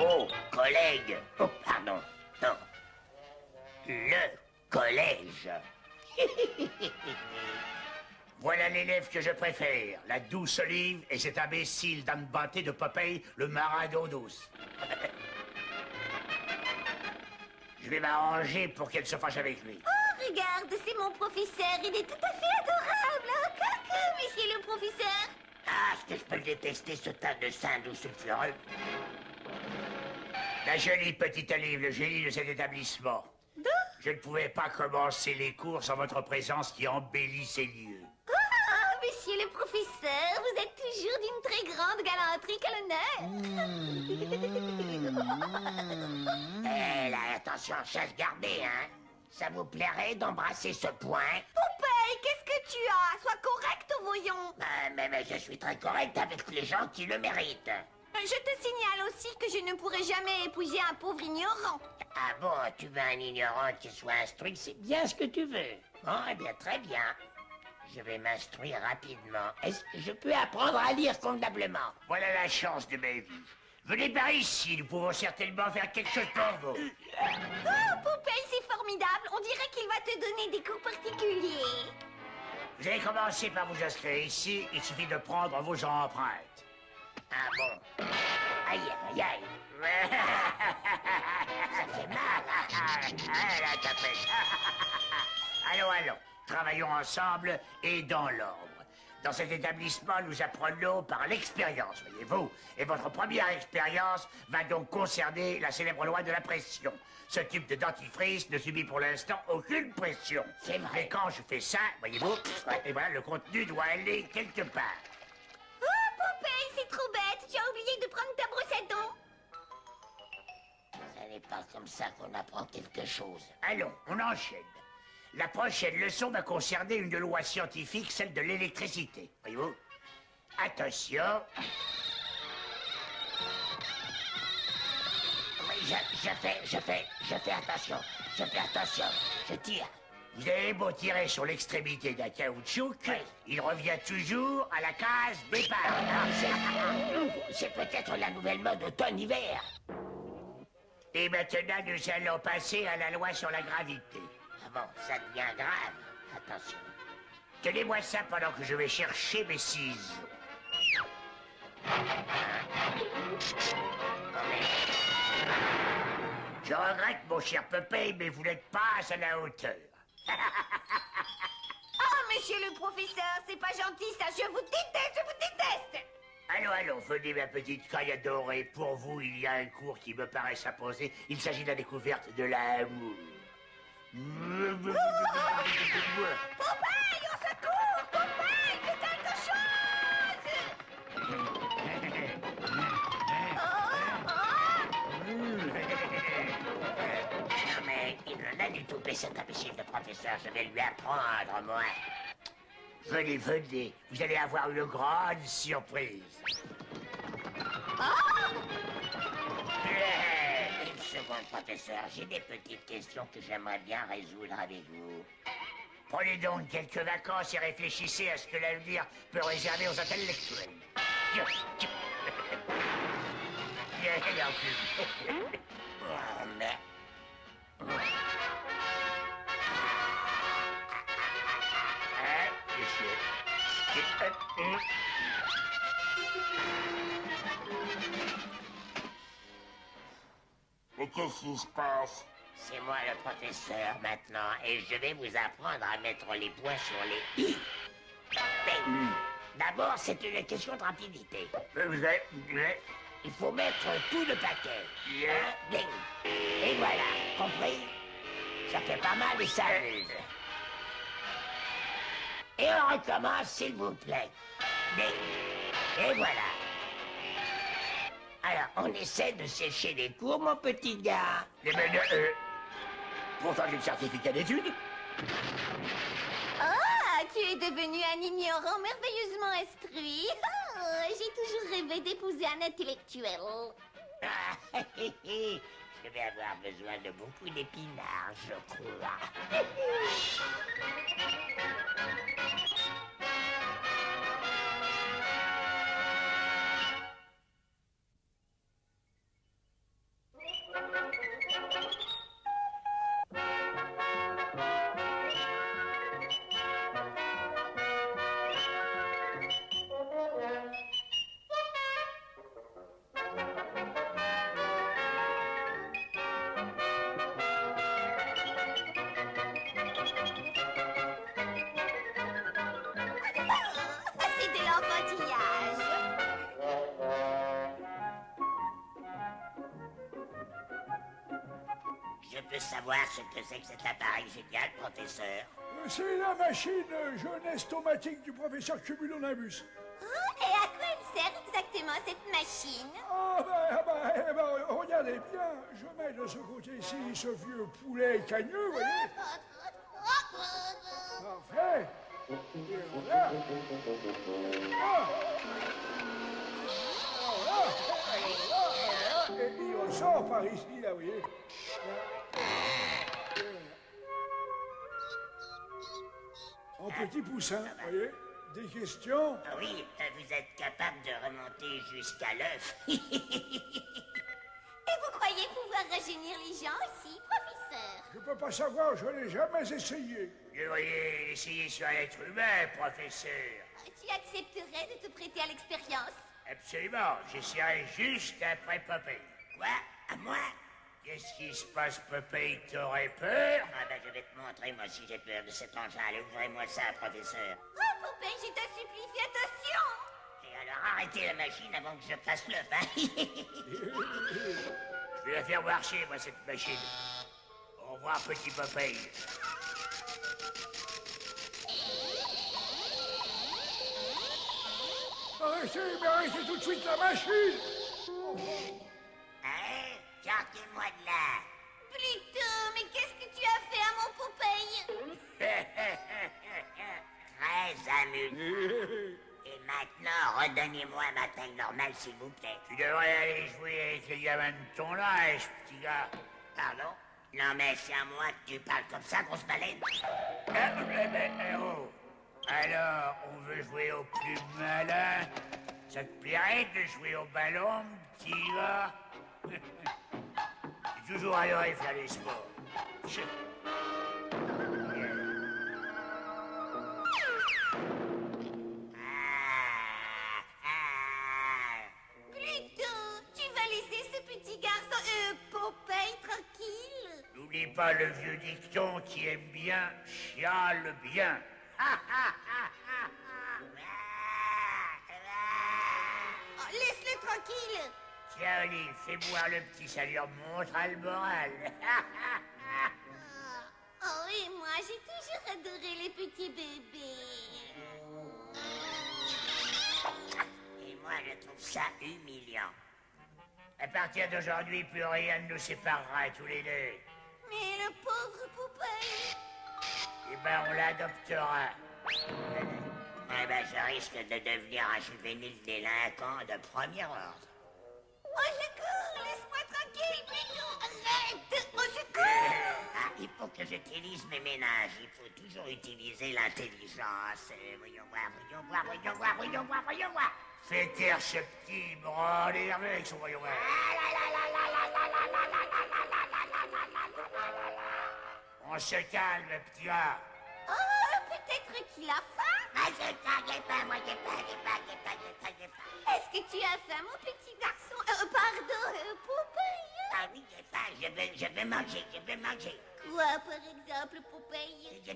Oh, collègue. Oh, pardon. Non. Le collège. Voilà l'élève que je préfère, la douce Olive et cet imbécile d'Anne Banté de Popeye, le marin d'eau douce. Je vais m'arranger pour qu'elle se fâche avec lui. Oh, regarde, c'est mon professeur, il est tout à fait adorable. Oh, coucou, monsieur le professeur. Ah, est-ce que je peux le détester, ce tas de seins doux sulfureux? La jolie petite Olive, le génie de cet établissement. Je ne pouvais pas commencer les cours sans votre présence qui embellit ces lieux. Oh, monsieur le professeur, vous êtes toujours d'une très grande galanterie colonel. Eh là, attention, chasse gardée, hein. Ça vous plairait d'embrasser ce point? Popeye, qu'est-ce que tu as? Sois correct, voyons. Mais je suis très correct avec les gens qui le méritent. Je te signale aussi que je ne pourrai jamais épouser un pauvre ignorant. Ah bon, tu veux un ignorant qui soit instruit, c'est bien ce que tu veux. Bon, eh bien, très bien. Je vais m'instruire rapidement. Est-ce que je peux apprendre à lire convenablement? Voilà la chance de ma vie. Venez par ici, nous pouvons certainement faire quelque chose pour vous. Oh, Popeye, c'est formidable. On dirait qu'il va te donner des cours particuliers. Vous allez commencer par vous inscrire ici, il suffit de prendre vos empreintes. Ah bon? Aïe, aïe, aïe. Ça fait mal. La tapette. Allons, travaillons ensemble et dans l'ordre. Dans cet établissement, nous apprenons par l'expérience, voyez-vous. Et votre première expérience va donc concerner la célèbre loi de la pression. Ce type de dentifrice ne subit pour l'instant aucune pression. C'est vrai. Et quand je fais ça, voyez-vous, et voilà, le contenu doit aller quelque part. Oh, Popeye, c'est trop bête. Tu as oublié de prendre ta brosse à dents. Ce n'est pas comme ça qu'on apprend quelque chose. Allons, on enchaîne. La prochaine leçon va concerner une loi scientifique, celle de l'électricité. Voyez-vous? Attention. Oui, je fais attention. Je fais attention. Je tire. Vous avez beau tirer sur l'extrémité d'un caoutchouc, oui, il revient toujours à la case départ. C'est peut-être la nouvelle mode automne-hiver. Et maintenant, nous allons passer à la loi sur la gravité. Ah bon, ça devient grave. Attention. Tenez-moi ça pendant que je vais chercher mes ciseaux. Je regrette, mon cher Popeye, mais vous n'êtes pas à la hauteur. Oh, monsieur le professeur, c'est pas gentil ça. Je vous déteste, je vous déteste. Allons, venez ma petite caille adorée. Pour vous, il y a un cours qui me paraît s'imposer. Il s'agit de la découverte de l'amour. Popeye, au secours! Popeye, fais quelque chose! Non mais, il en a du tout, mais cet imbécile de professeur, je vais lui apprendre, moi. Venez, vous allez avoir une grande surprise. Une seconde, professeur, j'ai des petites questions que j'aimerais bien résoudre avec vous. Prenez donc quelques vacances et réfléchissez à ce que l'avenir peut réserver aux intellectuels. Oh, mais... Mais qu'est-ce qui se passe? C'est moi le professeur maintenant, et je vais vous apprendre à mettre les points sur les i. D'abord, c'est une question de rapidité. Il faut mettre tout le paquet. Bing. Et voilà, compris? Ça fait pas mal et ça aide. Et on recommence, s'il vous plaît. Bing. Et voilà. Alors, on essaie de sécher les cours, mon petit gars. Pourtant, j'ai le certificat d'études. Ah, tu es devenu un ignorant merveilleusement instruit. Oh, j'ai toujours rêvé d'épouser un intellectuel. Je vais avoir besoin de beaucoup d'épinards, je crois. l'enfantillage. Je peux savoir ce que c'est que cet appareil génial, professeur? C'est la machine jeunesse automatique du professeur Cumulonimbus. Oh, et à quoi elle sert exactement cette machine? Regardez bien, je mets de ce côté-ci ce vieux poulet cagneux, vous voyez? Parfait. Et voilà. Et il ressort par ici, là, vous voyez? En petit poussin, vous voyez? Des questions? Ah oui, vous êtes capable de remonter jusqu'à l'œuf. Et vous croyez pouvoir rajeunir les gens aussi, professeur? Je peux pas savoir, je n'ai jamais essayé. Vous devriez essayer sur un être humain, professeur. Tu accepterais de te prêter à l'expérience? Absolument, j'essaierai juste après Popeye. Quoi? À moi? Qu'est-ce qui se passe, Popeye? T'aurais peur? Ah ben, je vais te montrer, moi, si j'ai peur de cet engin. Allez, ouvrez-moi ça, professeur. Oh, Popeye, je t'en supplie, fais attention! Et alors, arrêtez la machine avant que je fasse l'œuf, hein? Je vais la faire marcher, moi, cette machine. Au revoir, petit Popeye. Arrêtez tout de suite la machine! Hein? Sortez-moi de là. Plutôt, mais qu'est-ce que tu as fait à mon Popeye? Très amusant. Et maintenant, redonnez-moi ma taille normale, s'il vous plaît. Tu devrais aller jouer avec les gamins de ton âge, petit gars. Pardon? Non, mais c'est à moi que tu parles comme ça, grosse baleine. Oh. Alors, on veut jouer au plus malin. Ça te plairait de jouer au ballon, petit gars? J'ai toujours adoré faire des sports. Plutôt, tu vas laisser ce petit garçon, Popeye, tranquille? N'oublie pas le vieux dicton qui aime bien, chiale bien. Oh, laisse-le tranquille! Tiens, Olive, fais boire le petit, ça lui remontera le moral. Oh, et moi, j'ai toujours adoré les petits bébés. Et moi, je trouve ça humiliant. À partir d'aujourd'hui, plus rien ne nous séparera tous les deux. Mais le pauvre Popeye... Eh ben, on l'adoptera. Eh ben, je risque de devenir un juvénile délinquant de premier ordre. Au secours! Laisse-moi tranquille, plutôt! Arrête! Au secours! Ah, il faut que j'utilise mes ménages. Il faut toujours utiliser l'intelligence. Voyons voir. Fais taire ce petit bras énervé avec son voyons voir. On se calme, petit gars. Oh, peut-être qu'il a faim? Ah, j'ai pas, moi, j'ai pas. Est-ce que tu as faim, mon petit garçon? Pardon, Popeye? Ah oui, j'ai pas, je vais manger. Quoi, par exemple, Popeye? Des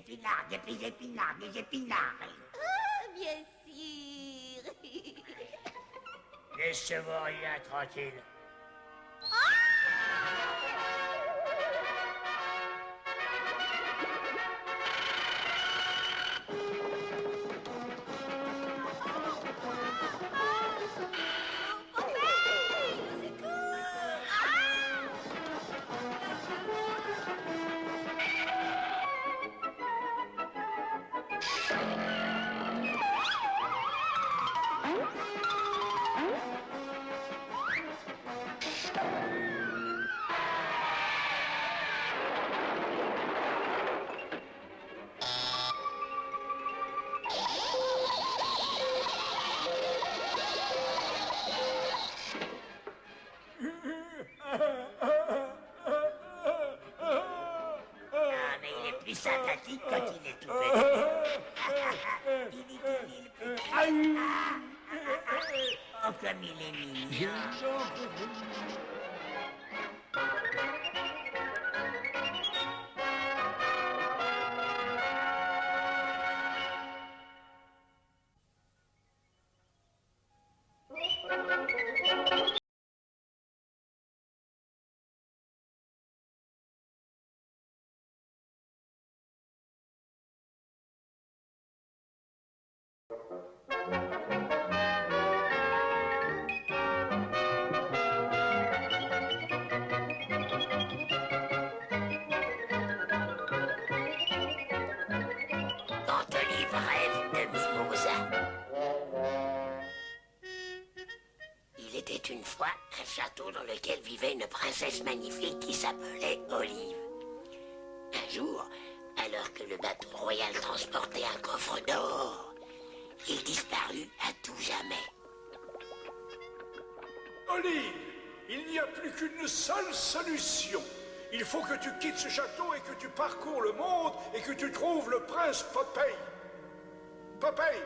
épinards. Ah, bien sûr! Laisse-moi rien tranquille. Sympathique quand il est tout petit. Oh, comme il est mignon. Quand Olive rêve de Mimosa. Il était une fois un château dans lequel vivait une princesse magnifique qui s'appelait Olive. Un jour, alors que le bateau royal transportait un coffre d'or, il disparut à tout jamais. Olive, il n'y a plus qu'une seule solution. Il faut que tu quittes ce château et que tu parcours le monde et que tu trouves le prince Popeye. Popeye!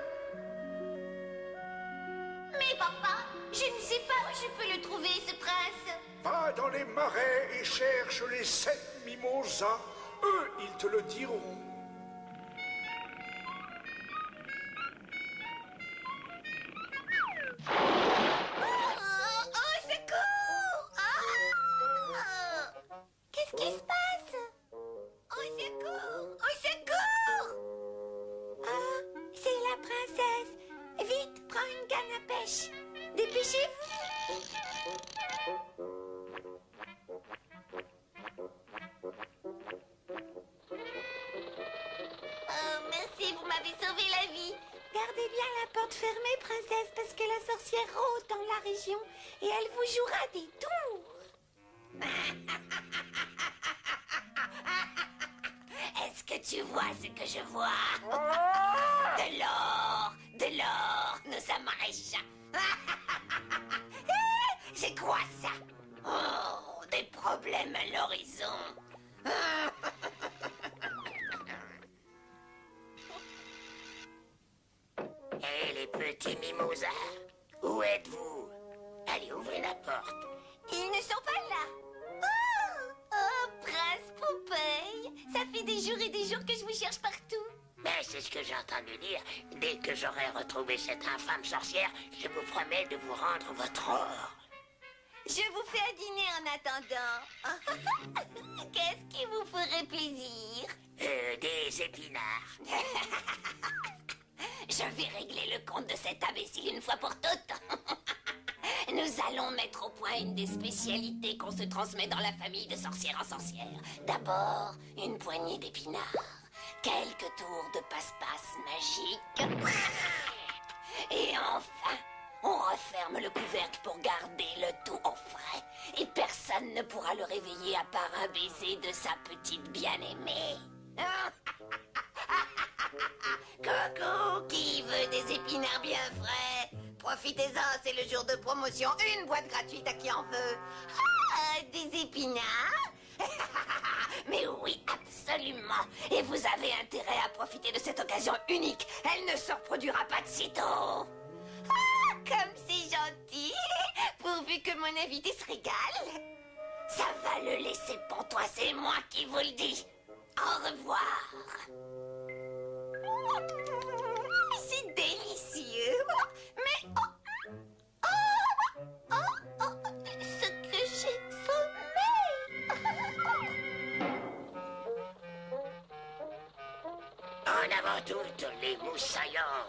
Mais papa, je ne sais pas où je peux le trouver, ce prince. Va dans les marais et cherche les 7 mimosas. Eux, ils te le diront. Au secours! Qu'est-ce qui se passe? Au secours! Au secours! Ah, c'est la princesse. Vite, prends une canne à pêche. Dépêchez-vous. Oh, merci, vous m'avez sauvé la vie. Gardez bien la porte fermée, princesse, parce que la sorcière rôde dans la région et elle vous jouera des tours. Est-ce que tu vois ce que je vois? De l'or, de l'or, nous sommes riches. C'est quoi ça? Oh, des problèmes à l'horizon. Hé, les petits mimosas, où êtes-vous? Allez, ouvrez la porte. Ils ne sont pas là. Oh, Prince Popeye, ça fait des jours et des jours que je vous cherche partout. Mais c'est ce que j'ai entendu dire. Dès que j'aurai retrouvé cette infâme sorcière, je vous promets de vous rendre votre or. Je vous fais un dîner en attendant. Qu'est-ce qui vous ferait plaisir? Des épinards. Je vais régler le compte de cet imbécile une fois pour toutes. Nous allons mettre au point une des spécialités qu'on se transmet dans la famille de sorcière en sorcière. D'abord, une poignée d'épinards, quelques tours de passe-passe magique. Et enfin, on referme le couvercle pour garder le tout au frais. Et personne ne pourra le réveiller à part un baiser de sa petite bien-aimée. Coucou, qui veut des épinards bien frais? Profitez-en, c'est le jour de promotion. Une boîte gratuite à qui en veut. Ah, des épinards? Mais oui, absolument. Et vous avez intérêt à profiter de cette occasion unique. Elle ne se reproduira pas de sitôt. Ah, comme c'est gentil. Pourvu que mon invité se régale. Ça va le laisser pour toi, c'est moi qui vous le dis. Au revoir. C'est délicieux. Mais ce que j'ai sommeil. En avant toutes les moussaillants.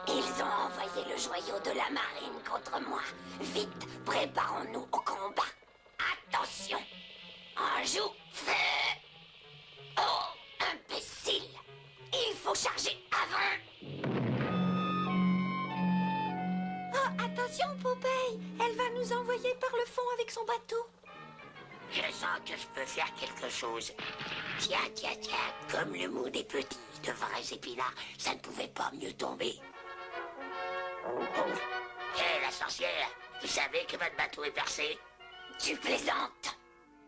Ils ont envoyé le joyau de la marine contre moi. Vite, préparons-nous au combat. Attention. En joue, feu. Oh, imbécile. Il faut charger avant. Oh, attention, Popeye. Elle va nous envoyer par le fond avec son bateau. Je sens que je peux faire quelque chose. Tiens, tiens, tiens, comme le mot des petits, de vrais épinards, ça ne pouvait pas mieux tomber. Oh, hé, la sorcière, vous savez que votre bateau est percé? Tu plaisantes.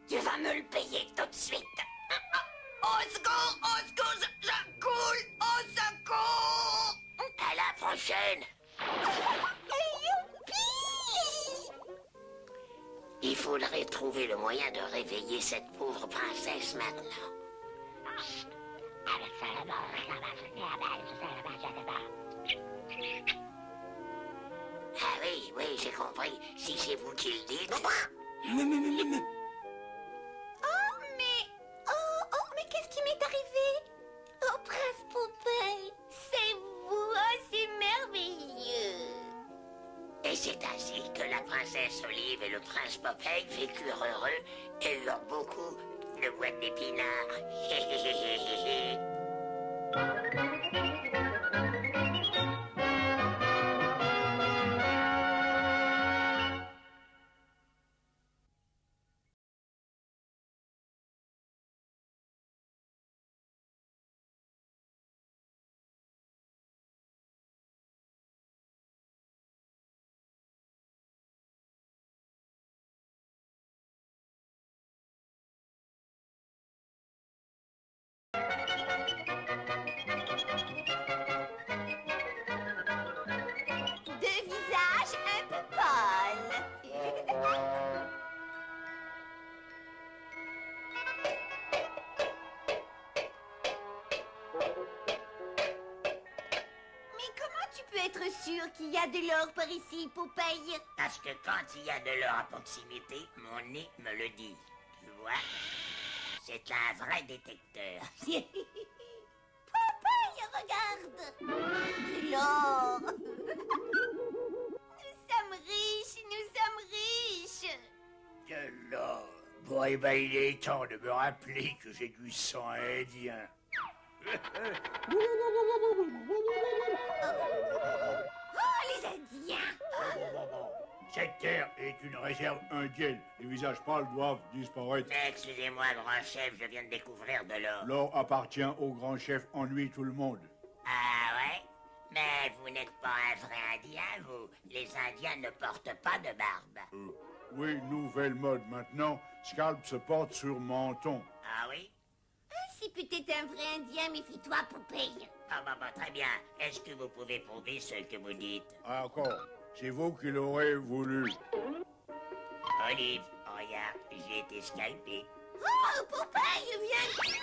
Tu vas me le payer tout de suite. Au secours, je coule, au secours. À la prochaine. Youpi! Il faudrait trouver le moyen de réveiller cette pauvre princesse maintenant. Ah oui, oui, j'ai compris. Si c'est vous qui le dites... Mais qu'est-ce qui m'est arrivé? Oh, Prince Popeye, c'est vous, oh, c'est merveilleux. C'est ainsi que la princesse Olive et le prince Popeye vécurent heureux et eurent beaucoup de boîtes d'épinards. Deux visages, un peu pâles. Mais comment tu peux être sûr qu'il y a de l'or par ici, Popeye? Parce que quand il y a de l'or à proximité, mon nez me le dit. Tu vois? C'est un vrai détecteur. Popeye, regarde! De l'or! Nous sommes riches, nous sommes riches! De l'or. Bon, eh ben, il est temps de me rappeler que j'ai du sang indien. Oh, les Indiens! Cette terre est une réserve indienne. Les visages pâles doivent disparaître. Mais excusez-moi, grand chef, je viens de découvrir de l'or. L'or appartient au grand chef, ennuie tout le monde. Ah ouais? Mais vous n'êtes pas un vrai Indien, vous. Les Indiens ne portent pas de barbe. Oui, nouvelle mode maintenant. Scalp se porte sur menton. Ah oui? C'est peut-être un vrai Indien, méfie-toi, Popeye. Ah bah, très bien. Est-ce que vous pouvez prouver ce que vous dites? Ah, encore. C'est vous qui l'aurez voulu. Olive, regarde, j'ai été scalpé. Oh, Popeye, viens-tu?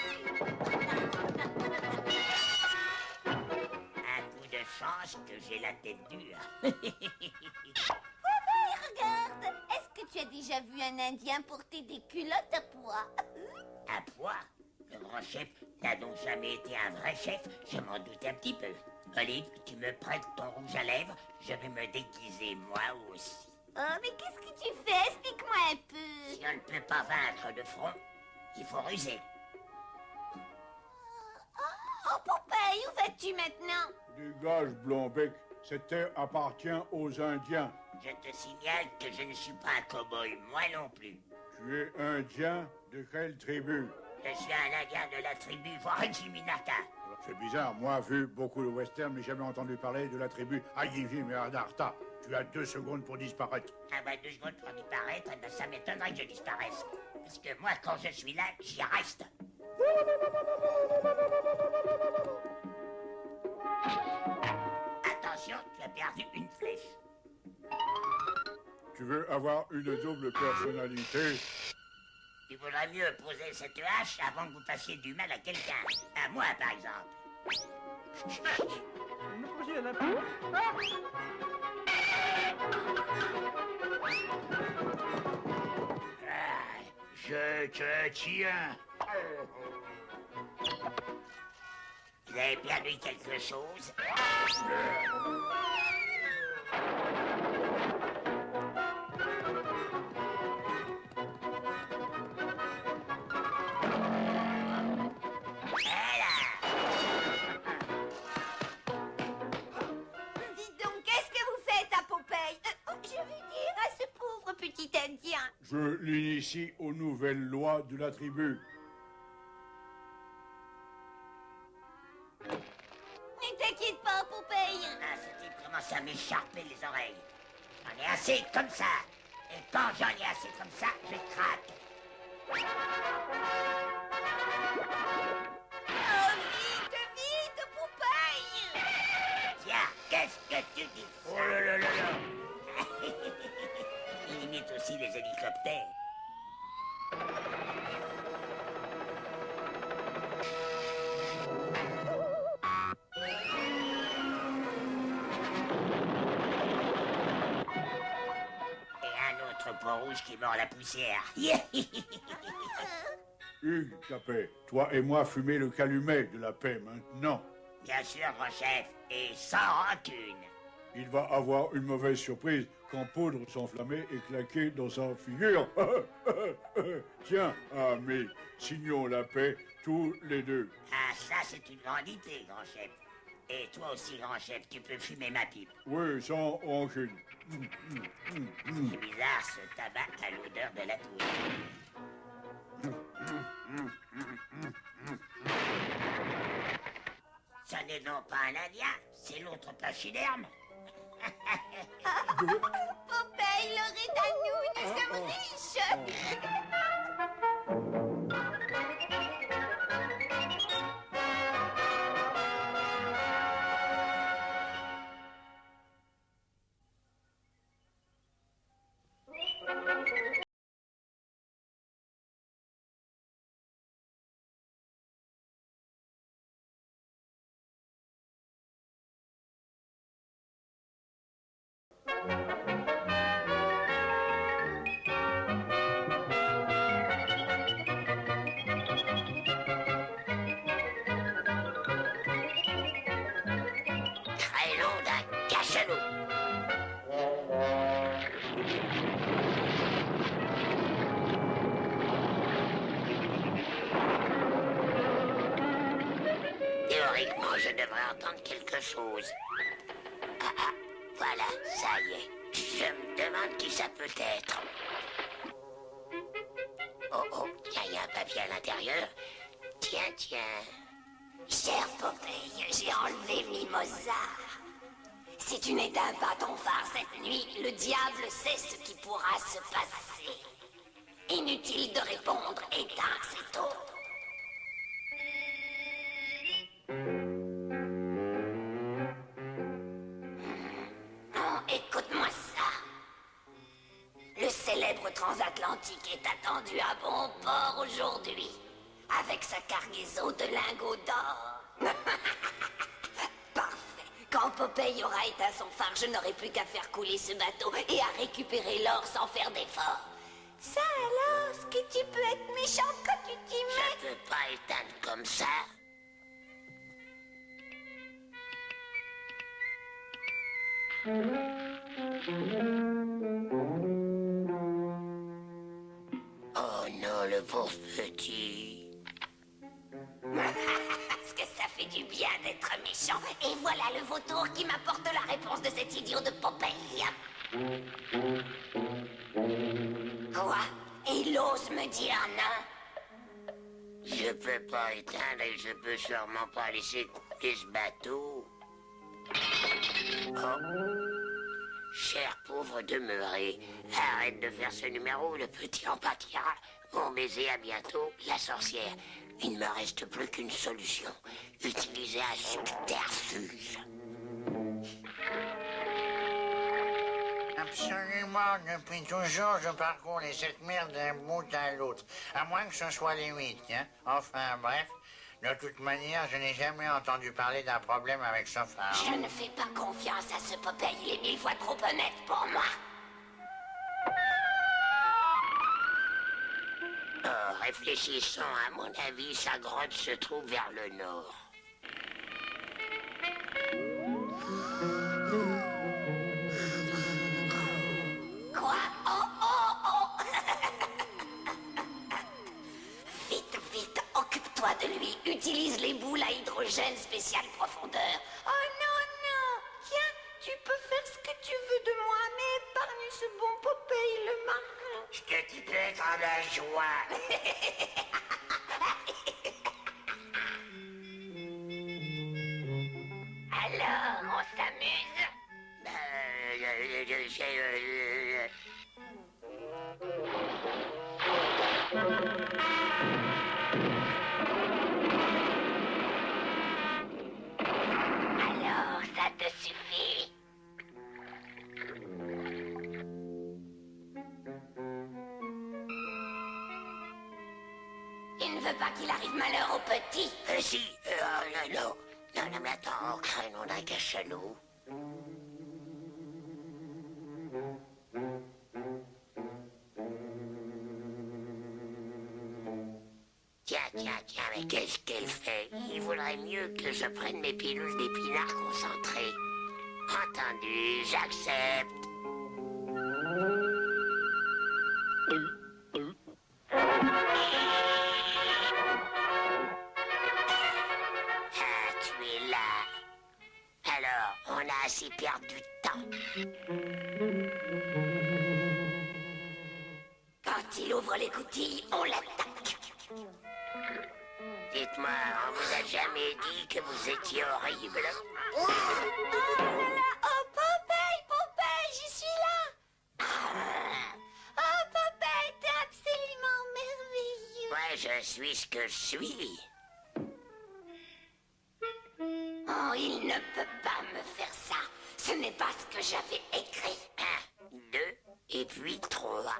Un coup de chance que j'ai la tête dure. Popeye, regarde! Est-ce que tu as déjà vu un Indien porter des culottes à pois? À poids? Le grand chef n'a donc jamais été un vrai chef, je m'en doute un petit peu. Olive, tu me prêtes ton rouge à lèvres, je vais me déguiser moi aussi. Oh, mais qu'est-ce que tu fais? Explique-moi un peu. Si on ne peut pas vaincre de front, il faut ruser. Oh, Popeye, où vas-tu maintenant? Dégage, Blanc-Bec. Cette terre appartient aux Indiens. Je te signale que je ne suis pas un cow-boy, moi non plus. Tu es Indien de quelle tribu? Je suis un Indien de la tribu Waranjiminaka. C'est bizarre, moi, vu beaucoup de westerns, mais jamais entendu parler de la tribu Ayivim et Adarta. Tu as 2 secondes pour disparaître. Ah bah 2 secondes pour disparaître, eh ben, ça m'étonnerait que je disparaisse. Parce que moi, quand je suis là, j'y reste. Attention, tu as perdu une flèche. Tu veux avoir une double personnalité? Il vaudrait mieux poser cette hache avant que vous fassiez du mal à quelqu'un. À moi, par exemple. Ah, je te tiens. Vous avez perdu quelque chose? Dites donc, qu'est-ce que vous faites à Popeye? Je veux dire, à ce pauvre petit Indien. Je l'initie aux nouvelles lois de la tribu. Ne t'inquiète pas, Popeye. Ah, ce type commence à m'écharper les oreilles. J'en ai assez comme ça. Et quand j'en ai assez comme ça, je craque. Oh, vite, vite, Popeye. Tiens, qu'est-ce que tu dis? Oh là là là là! Il imite aussi les hélicoptères. Pot rouge qui mord la poussière. Hugues Capet, toi et moi fumer le calumet de la paix maintenant. Bien sûr, grand chef, et sans rancune. il va avoir une mauvaise surprise quand Poudre s'enflammait et claquait dans sa figure. Tiens, amis, signons la paix tous les deux. Ah, ça, c'est une grande idée, grand chef. Et toi aussi, grand chef, tu peux fumer ma pipe. Oui, sans rancune. C'est bizarre, ce tabac a l'odeur de la touche. Ce n'est donc pas un indien, c'est l'autre pachyderme. Popeye, l'or est à nous sommes riches. Grêlon d'un cachalot. Théoriquement, je devrais entendre quelque chose. Ah, voilà, ça y est. Je me demande qui ça peut être. Oh, tiens, il y a un papier à l'intérieur. Tiens. Cher Popeye, j'ai enlevé Mimosa. Si tu n'éteins pas ton phare cette nuit, le diable sait ce qui pourra se passer. Inutile de répondre, éteins, c'est tout. Non, écoute-moi ça. Le célèbre transatlantique est attendu à bon port aujourd'hui, avec sa cargaison de lingots d'or. Parfait. Quand Popeye aura éteint son phare, je n'aurai plus qu'à faire couler ce bateau et à récupérer l'or sans faire d'effort. Ça alors, ce que tu peux être méchant quand tu t'y mets. Je peux pas éteindre comme ça. Oh non, le pauvre petit. Parce que ça fait du bien d'être méchant. Et voilà le vautour qui m'apporte la réponse de cet idiot de Popeye. Quoi? Il ose me dire non? Je peux pas éteindre et je peux sûrement pas laisser couler ce bateau. Oh. Cher pauvre demeuré, arrête de faire ce numéro, le petit en pâtira. Bon baiser, à bientôt, la sorcière. Il ne me reste plus qu'une solution. Utiliser un subterfuge. Absolument, depuis toujours, je parcours les 7 mers d'un bout à l'autre. À moins que ce soit les 8, hein. Enfin, bref. De toute manière, je n'ai jamais entendu parler d'un problème avec ce phare. Je ne fais pas confiance à ce Popeye, il est 1000 fois trop honnête pour moi. Oh, réfléchissons, à mon avis, sa grotte se trouve vers le nord. Quoi? Oh! Vite, occupe-toi de lui. Utilise les boules à hydrogène spéciale profondeur. Oh non! Tiens, tu peux faire ce que tu veux de moi, mais épargne ce bon Popeye le marin. Ce que tu peux être en la joie. Alors, on s'amuse? Alors, ça te suffit? Tu ne veux pas qu'il arrive malheur au petit? Si, non, mais attends, créneau d'un cachalot. Tiens, mais qu'est-ce qu'elle fait? Il vaudrait mieux que je prenne mes pilules d'épinards concentrés. Entendu, j'accepte. Ah, tu es là. Alors, on a assez perdu de temps. Quand il ouvre l'écoutille, on l'attaque. Dites-moi, on vous a jamais dit que vous étiez horrible? Oh là là, oh Popeye, je suis là. Oh Popeye, t'es absolument merveilleux. Ouais, je suis ce que je suis. Oh, il ne peut pas me faire ça. Ce n'est pas ce que j'avais écrit. 1, 2, et puis 3.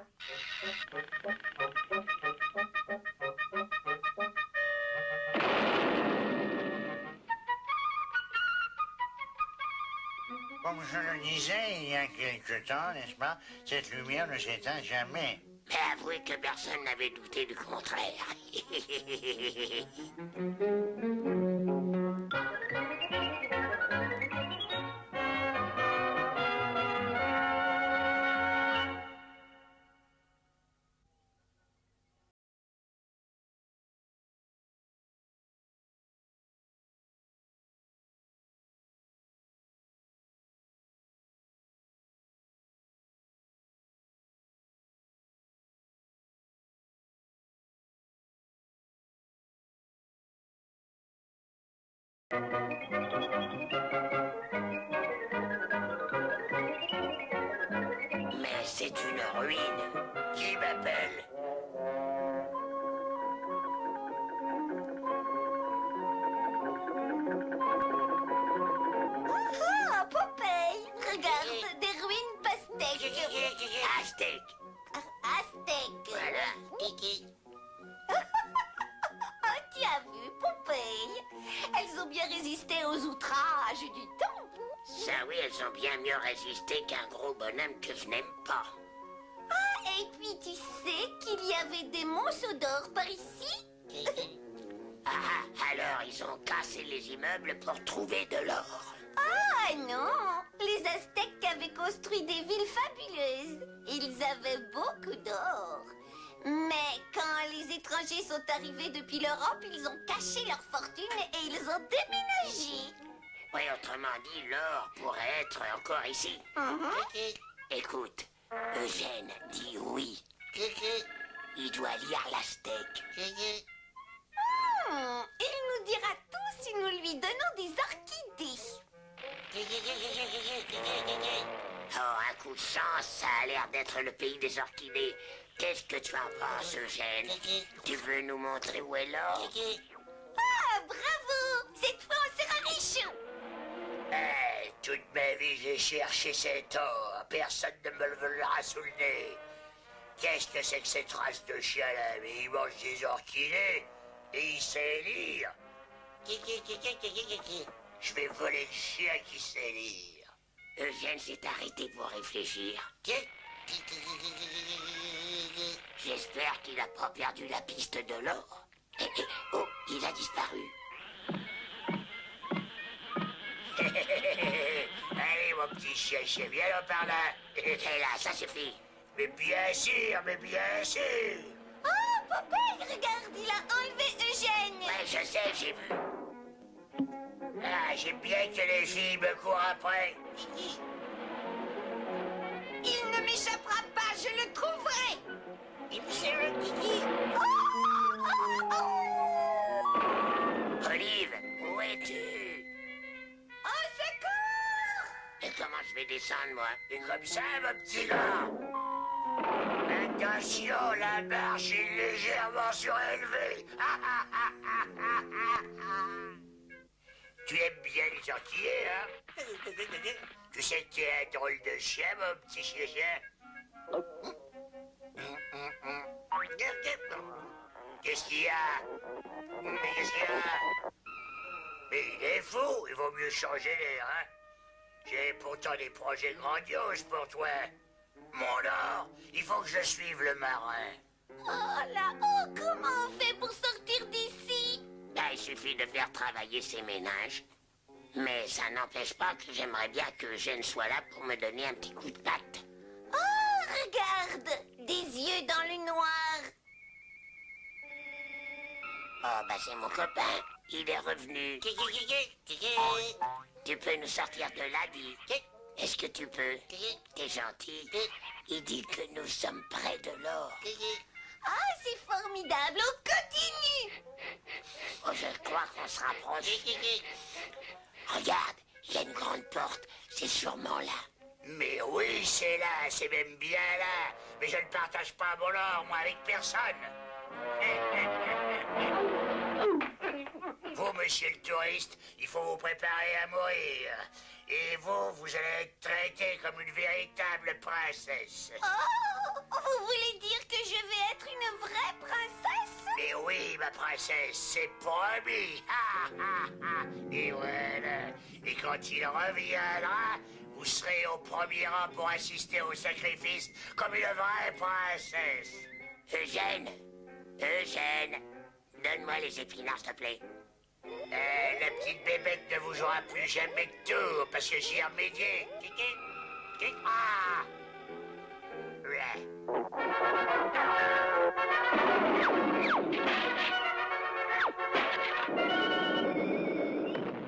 Comme je le disais il y a quelque temps, n'est-ce pas, cette lumière ne s'éteint jamais. Mais avouez que personne n'avait douté du contraire. Mais c'est une ruine. Qui m'appelle? Ah, Popeye, regarde, des ruines pastèques. Aztèque. Aztèques. Voilà. Kiki. Oh, tu as vu, Popeye? Elles ont bien résisté aux outrages du temps. Ça oui, elles ont bien mieux résisté qu'un gros bonhomme que je n'aime pas. Ah, et puis tu sais qu'il y avait des monceaux d'or par ici? Ah, alors ils ont cassé les immeubles pour trouver de l'or. Ah non, les Aztèques avaient construit des villes fabuleuses. Ils avaient beaucoup d'or. Mais quand les étrangers sont arrivés depuis l'Europe, ils ont caché leur fortune et ils ont déménagé. Oui, autrement dit, l'or pourrait être encore ici. Kiki. Écoute, Eugène dit oui. Kiki. Il doit lire l'Aztèque. Kiki. Il nous dira tout si nous lui donnons des orchidées. Oh, un coup de chance, ça a l'air d'être le pays des orchidées. Qu'est-ce que tu en penses, Eugène? Tu veux nous montrer où est l'or? Ah, bravo! Cette fois, on sera riche. Toute ma vie, j'ai cherché cet or. Personne ne me le volera sous le nez. Qu'est-ce que c'est que cette race de chien-là? Mais il mange des orchidées et il sait lire. Je vais voler le chien qui sait lire. Eugène s'est arrêté pour réfléchir. J'espère qu'il n'a pas perdu la piste de l'or. Oh, il a disparu. Allez, mon petit chien, viens là par là. Et là, ça suffit. Mais bien sûr, mais bien sûr. Oh, Popeye, regarde, il a enlevé Eugène. Ouais, je sais, j'ai vu. Ah, j'aime bien que les filles me courent après. Il ne m'échappera pas, je le trouverai. Olive, où es-tu? Au secours! Et comment je vais descendre, moi? Et comme ça, mon petit gars. Attention, la marche est légèrement surélevée. Tu aimes bien les orchidées, hein? Tu sais que tu es un drôle de chien, mon petit chien. Qu'est-ce qu'il y a? Mais qu'est-ce qu'il y a? Mais il est fou, il vaut mieux changer l'air, hein? J'ai pourtant des projets grandioses pour toi. Mon or, il faut que je suive le marin. Oh là, oh, comment on fait pour sortir d'ici? Ben, il suffit de faire travailler ses ménages. Mais ça n'empêche pas que j'aimerais bien que Eugène soit là pour me donner un petit coup de patte. Oh, regarde! Des yeux dans le noir. Oh, bah c'est mon copain. Il est revenu. Tu peux nous sortir de là, dis. Est-ce que tu peux? T'es gentil. Il dit que nous sommes près de l'or. Ah, c'est formidable! On continue! Oh, je crois qu'on se rapproche. Regarde, il y a une grande porte. C'est sûrement là. Mais oui, c'est là. C'est même bien là. Mais je ne partage pas mon or, moi, avec personne. Vous, monsieur le touriste, il faut vous préparer à mourir. Et vous allez être traité comme une véritable princesse. Oh! Vous voulez dire que je vais être une vraie princesse? Et oui, ma princesse, c'est promis. Et voilà. Et quand il reviendra, vous serez au premier rang pour assister au sacrifice comme une vraie princesse. Eugène, donne-moi les épinards, s'il te plaît. La petite bébête ne vous jouera plus jamais de tour parce que j'y ai remédié. Ah! Ouais.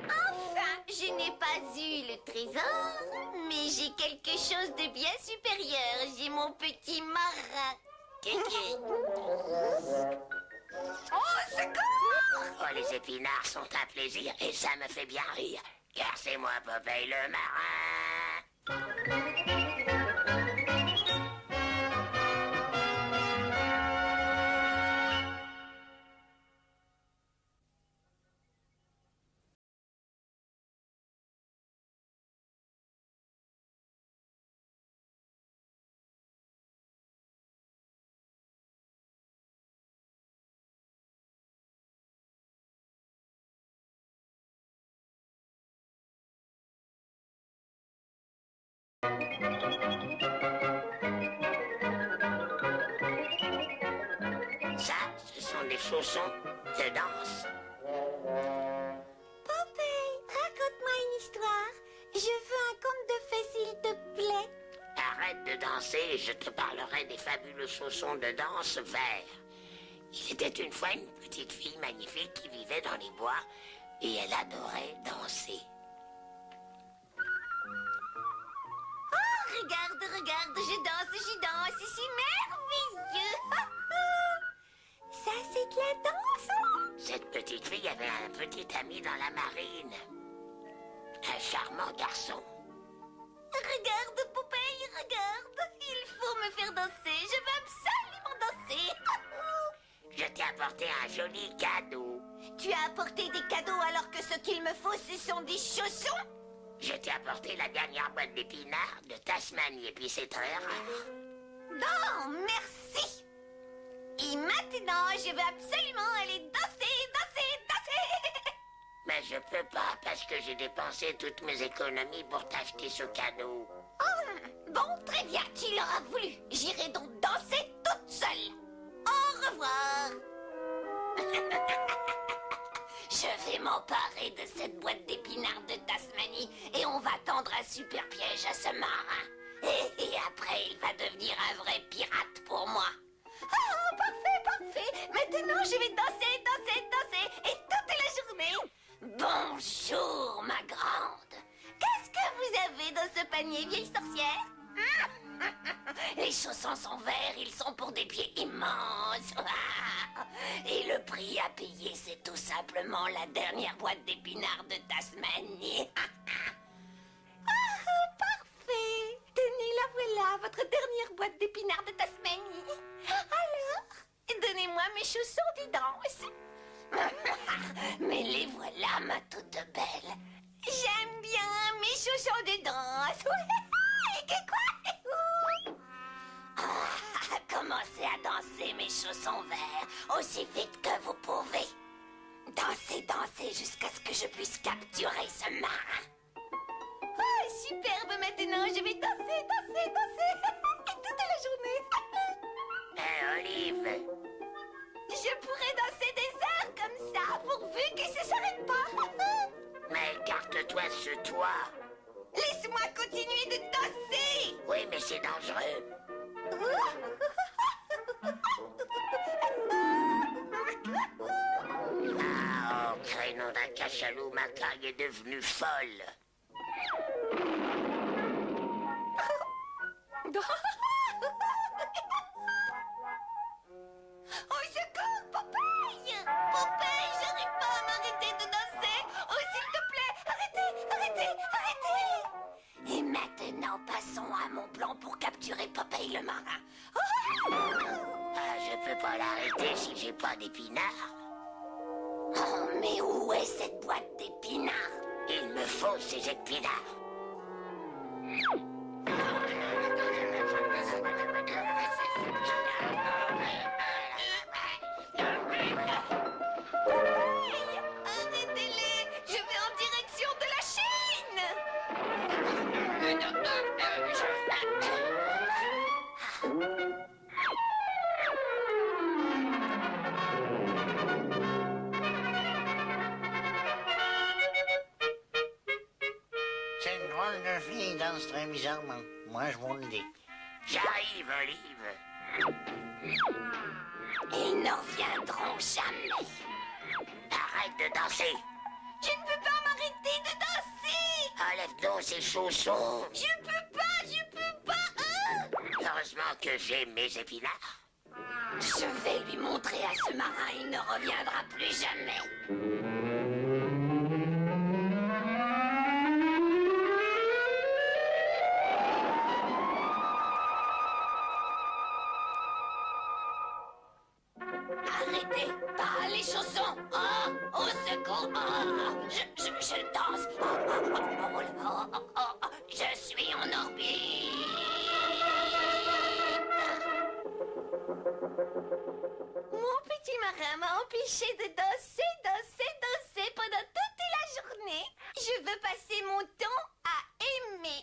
Enfin, je n'ai pas eu le trésor, mais j'ai quelque chose de bien supérieur. J'ai mon petit marin. Oh, secours! Oh, les épinards sont un plaisir et ça me fait bien rire. Car c'est moi, Popeye le marin. Ça, ce sont des chaussons de danse. Popeye, raconte-moi une histoire. Je veux un conte de fées, s'il te plaît. Arrête de danser et je te parlerai des fabuleux chaussons de danse verts. Il était une fois une petite fille magnifique qui vivait dans les bois et elle adorait danser. Oh, regarde, je danse, c'est merveilleux. Ça, c'est de la danse. Cette petite fille avait un petit ami dans la marine. Un charmant garçon. Regarde, Popeye, regarde. Il faut me faire danser. Je veux absolument danser. Je t'ai apporté un joli cadeau. Tu as apporté des cadeaux alors que ce qu'il me faut, ce sont des chaussons. Je t'ai apporté la dernière boîte d'épinards de Tasmanie et puis c'est très rare. Non, merci. Et maintenant, je veux absolument aller danser. Mais je peux pas parce que j'ai dépensé toutes mes économies pour t'acheter ce cadeau. Oh, bon, très bien, tu l'auras voulu. J'irai donc danser toute seule. Au revoir. Je vais m'emparer de cette boîte d'épinards de Tasmanie et on va tendre un super piège à ce marin. Et après, il va devenir un vrai pirate pour moi. Oh, parfait. Maintenant, je vais danser et toute la journée. Bonjour, ma grande. Qu'est-ce que vous avez dans ce panier, vieille sorcière? Les chaussons sont verts, ils sont pour des pieds immenses. Et le prix à payer, c'est tout simplement la dernière boîte d'épinards de Tasmanie. Parfait. Tenez-la, voilà, votre dernière boîte d'épinards de Tasmanie. Alors, donnez-moi mes chaussons de danse. Mais les voilà, ma toute belle. J'aime bien mes chaussons de danse. Commencez à danser mes chaussons verts aussi vite que vous pouvez. Dansez jusqu'à ce que je puisse capturer ce marin. Oh, superbe, maintenant je vais danser toute la journée. Olive, Je pourrais danser des heures comme ça, pourvu que ça s'arrête pas. mais écarte-toi quoi ce toit? Laisse-moi continuer de danser. Oui, mais c'est dangereux. Ah, oh, crénom d'un cachalot, ma caille est devenue folle. Au secours, Popeye! Popeye, j'arrive pas à m'arrêter de danser! Oh, s'il te plaît, arrêtez! Et maintenant, passons à mon plan pour capturer Popeye le marin. Ah, je peux pas l'arrêter si j'ai pas d'épinards. Oh, mais où est cette boîte d'épinards? Il me faut ces épinards. Arrêtez-les! Je vais en direction de la Chine! Cette drôle de fille danse très bizarrement. Moi, je vous le dis. J'arrive, Olive. Ils ne reviendront jamais. Arrête de danser. Je ne peux pas m'arrêter de danser! Enlève donc ces chaussons. Je peux pas! Heureusement que j'ai mes épinards. Je vais lui montrer à ce marin, il ne reviendra plus jamais. Arrêtez, pas les chaussons. Oh, au secours. Je danse. Je suis en orbite. Mon petit marin m'a empêché de danser pendant toute la journée. Je veux passer mon temps à aimer.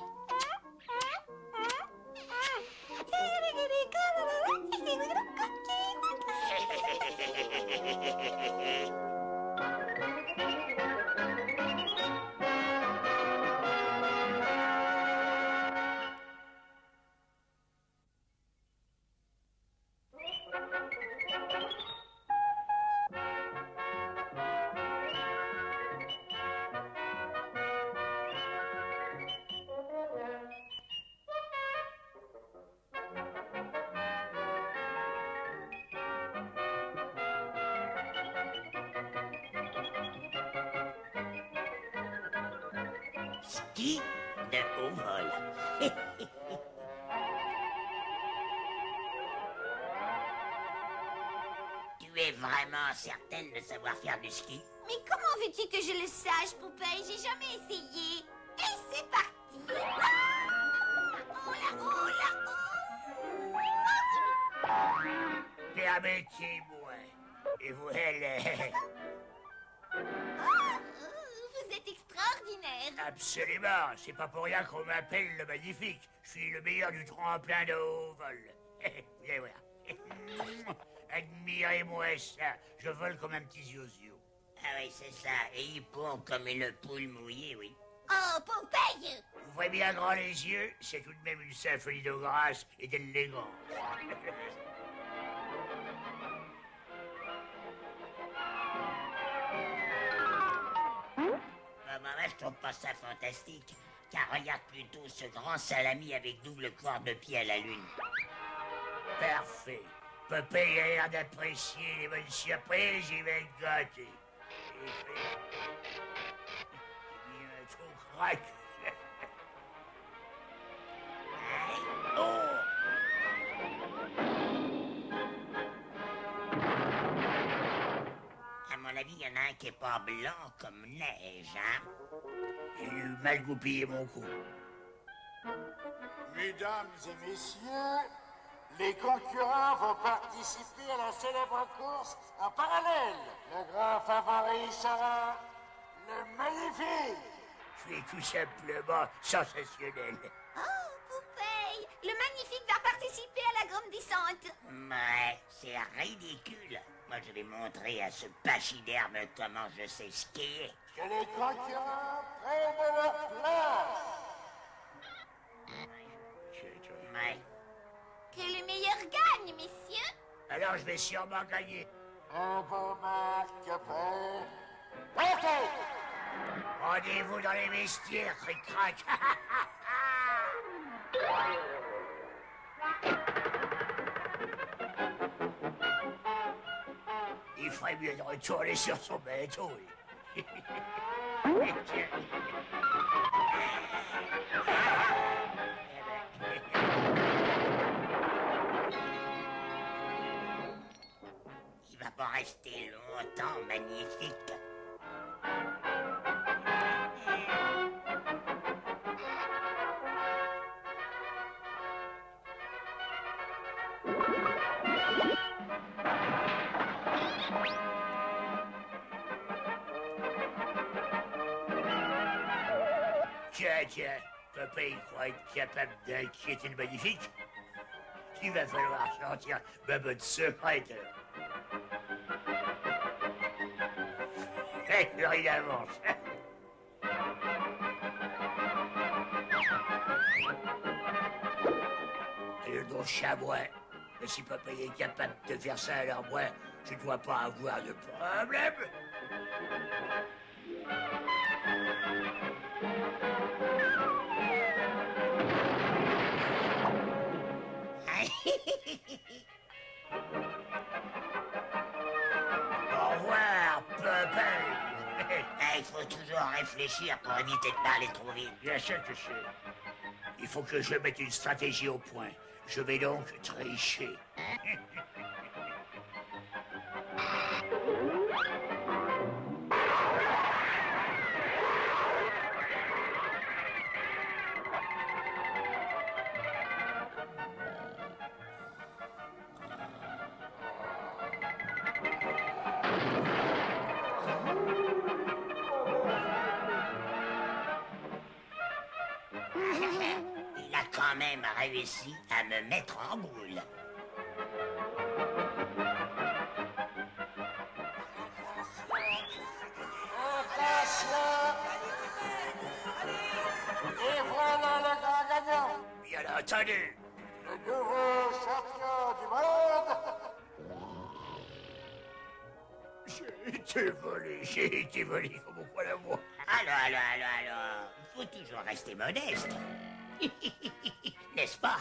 Ski de haut vol. Tu es vraiment certaine de savoir faire du ski? Mais comment veux-tu que je le sache, Popeye? J'ai jamais essayé. Et c'est parti. Oh là, Permettez-moi. Et vous, elle... vous êtes extraordinaire. Absolument. C'est pas pour rien qu'on m'appelle le magnifique. Je suis le meilleur du tremplin de haut vol. Viens voir. Admirez-moi ça. Je vole comme un petit ziozio. Ah oui, c'est ça. Et il pond comme une poule mouillée, oui. Oh, Popeye! Ouvrez bien grand les yeux. C'est tout de même une symphonie de grâce et d'élégance. Moi, je trouve pas ça fantastique. Car regarde plutôt ce grand salami avec double corde de pied à la lune. Parfait. Popeye a l'air d'apprécier les bonnes surprises, il va être gâté. Il est trop craque. Oh! À mon avis, il y en a un qui est pas blanc comme neige, hein? J'ai dû mal goupiller mon coup. Mesdames et messieurs, les concurrents vont participer à la célèbre course en parallèle. Le grand favori sera le Magnifique. Je suis tout simplement sensationnel. Oh, Popeye! Le Magnifique va participer à la grande descente. Ouais, c'est ridicule. Moi, je vais montrer à ce pachyderme comment je sais skier. Que les concurrents prennent leur place. Ouais. Que le meilleur gagne, messieurs. Alors, je vais sûrement gagner. Un beau marque prêt. Partez! Rendez-vous dans les vestiaires, cric-crac. Il ferait mieux de retourner sur son bateau. Il va pas rester longtemps, magnifique. Tiens, papa, il croit être capable d'inquiéter le magnifique. Il va falloir sortir ma bonne secrète. Il avance. Le don chamois. Mais si papa est capable de faire ça, alors moi, je ne dois pas avoir de problème. Au revoir, papa. Il faut toujours réfléchir pour éviter de parler trop vite. Bien sûr que je sais. Il faut que je mette une stratégie au point. Je vais donc tricher. Il a quand même réussi à me mettre en boule. Attention! Et voilà le grand gagnant! Bien entendu. Le nouveau champion du monde! J'ai été volé comme au coin de moi. Alors. Il faut toujours rester modeste. N'est-ce pas?